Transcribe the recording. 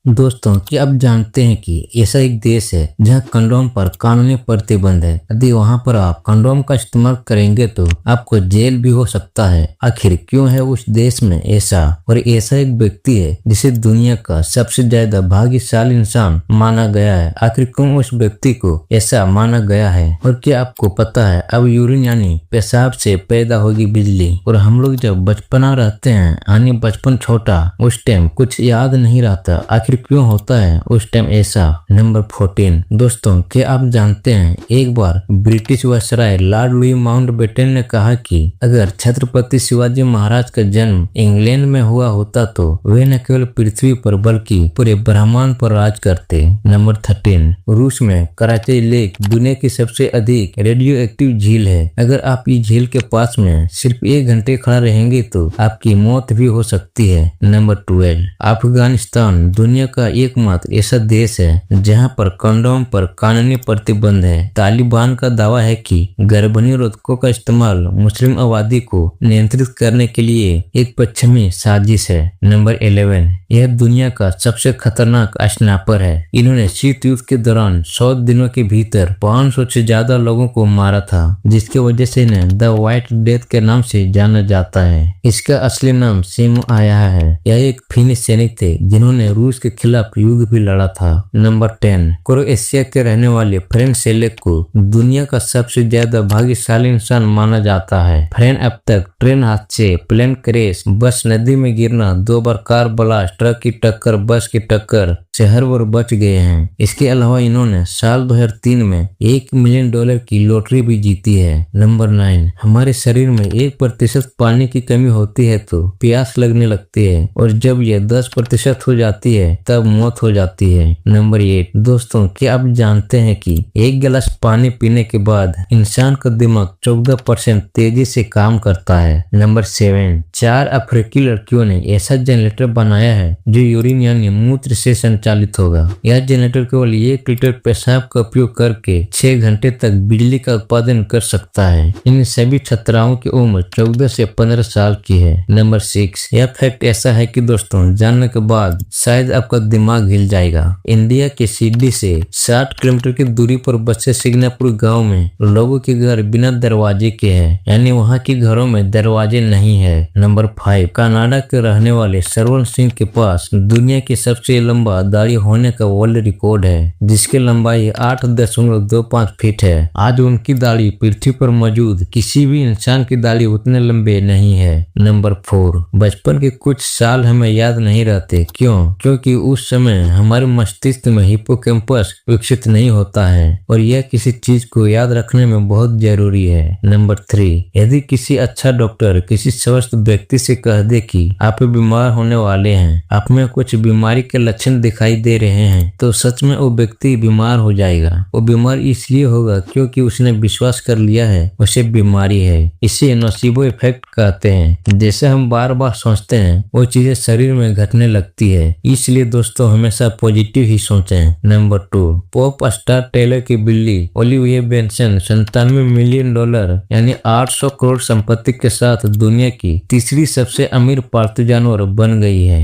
दोस्तों कि आप जानते हैं कि ऐसा एक देश है जहां कंडोम पर कानूनी प्रतिबंध है। यदि वहां पर आप कंडोम का इस्तेमाल करेंगे तो आपको जेल भी हो सकता है। आखिर क्यों है उस देश में ऐसा? और ऐसा एक व्यक्ति है जिसे दुनिया का सबसे ज्यादा भाग्यशाली इंसान माना गया है। आखिर क्यों उस व्यक्ति को ऐसा माना गया है? और क्या आपको पता है अब यूरिन यानी पेशाब से पैदा होगी बिजली। और हम लोग जब बचपना रहते हैं यानी बचपन छोटा, उस टाइम कुछ याद नहीं रहता। आखिर क्यों होता है उस टाइम ऐसा? नंबर 14 दोस्तों क्या आप जानते हैं एक बार British viceroy Lord Louis Mountbatten ने कहा कि अगर छत्रपति शिवाजी महाराज का जन्म इंग्लैंड में हुआ होता तो वे न केवल पृथ्वी पर बल्कि पूरे ब्रह्मांड पर राज करते। नंबर 13 रूस में कराची लेक दुनिया की सबसे अधिक रेडियो एक्टिव झील है। अगर आप इस झील के पास में सिर्फ 1 घंटे खड़ा रहेंगे तो आपकी मौत भी हो सकती है। नंबर 12 अफगानिस्तान दुनिया का एकमात्र ऐसा देश है जहां पर कंडोम पर कानूनी प्रतिबंध है। तालिबान का दावा है कि गर्भनिरोधकों का इस्तेमाल मुस्लिम आबादी को नियंत्रित करने के लिए एक पश्चिमी साजिश है। नंबर 11 यह दुनिया का सबसे खतरनाक स्नाइपर है। इन्होंने शीत युद्ध के दौरान 100 दिनों के भीतर 500 से ज्यादा लोगों को मारा था, जिसकी वजह से इन्हें द व्हाइट डेथ के नाम से जाना जाता है। इसका असली नाम सिमो आया है। यह एक फिनिश सैनिक थे जिन्होंने रूस के खिलाफ युद्ध भी लड़ा था। नंबर 10 क्रोएशिया के रहने वाले फ्रेन सेलेक को दुनिया का सबसे ज्यादा भाग्यशाली इंसान माना जाता है। फ्रेन अब तक ट्रेन हादसे, प्लेन क्रैश, बस नदी में गिरना, 2 बार कार ब्लास्ट, ट्रक की टक्कर, बस की टक्कर से हर बार बच गए हैं। इसके अलावा इन्होंने साल 2003 में $1 मिलियन की लॉटरी भी जीती है। नंबर 9 हमारे शरीर में 1% पानी की कमी होती है तो प्यास लगने लगती है, और जब यह 10% हो जाती है तब मौत हो जाती है। नंबर 8 दोस्तों क्या आप जानते हैं कि 1 गिलास पानी पीने के बाद इंसान का दिमाग 14% तेजी से काम करता है। नंबर 7 4 अफ्रीकी लड़कियों ने ऐसा जनरेटर बनाया है जो यूरिन यानी मूत्र से संचालित होगा। यह जनरेटर केवल 1 लीटर पेशाब का उपयोग करके 6 घंटे तक बिजली का उत्पादन कर सकता है। इन सभी छात्राओं की उम्र 14 से 15 साल की है। नंबर 6 यह फैक्ट ऐसा है कि दोस्तों जानने के बाद शायद आपका दिमाग हिल जाएगा। इंडिया के सिडनी से 60 किलोमीटर की दूरी पर बसे सिग्नापुर गांव में लोगों के घर बिना दरवाजे के हैं, यानी वहां के घरों में दरवाजे नहीं है। नंबर 5 कनाडा के रहने वाले सरवण सिंह के पास दुनिया की सबसे लंबा दाढ़ी होने का वर्ल्ड रिकॉर्ड है, जिसकी लंबाई 8.25 फीट है। आज उनकी दाढ़ी पृथ्वी पर मौजूद किसी भी इंसान की दाढ़ी उतने लंबे नहीं है। नंबर 4 बचपन के कुछ साल हमें याद नहीं रहते। क्यों? क्योंकि उस समय हमारे मस्तिष्क में हिप्पोकैम्पस विकसित नहीं होता है, और यह किसी चीज को याद रखने में बहुत जरूरी है। नंबर 3 यदि किसी अच्छा डॉक्टर किसी स्वस्थ व्यक्ति से कह दे कि आप बीमार होने वाले हैं, आप में कुछ बीमारी के लक्षण दिखाई दे रहे हैं, तो सच में वो व्यक्ति बीमार हो जाएगा। वो बीमार इसलिए होगा क्योंकि उसने विश्वास कर लिया है उसे बीमारी है। इसे नोसिबो इफेक्ट कहते हैं। जैसे हम बार बार सोचते हैं वो चीजें शरीर में घटने लगती है। इसलिए दोस्तों हमेशा पॉजिटिव ही सोचें। नंबर 2 पॉप स्टार टेलर की बिल्ली ओलिविया बेंसन $97 मिलियन यानी 800 करोड़ संपत्ति के साथ दुनिया की तीसरी सबसे अमीर पालतू जानवर बन गई है।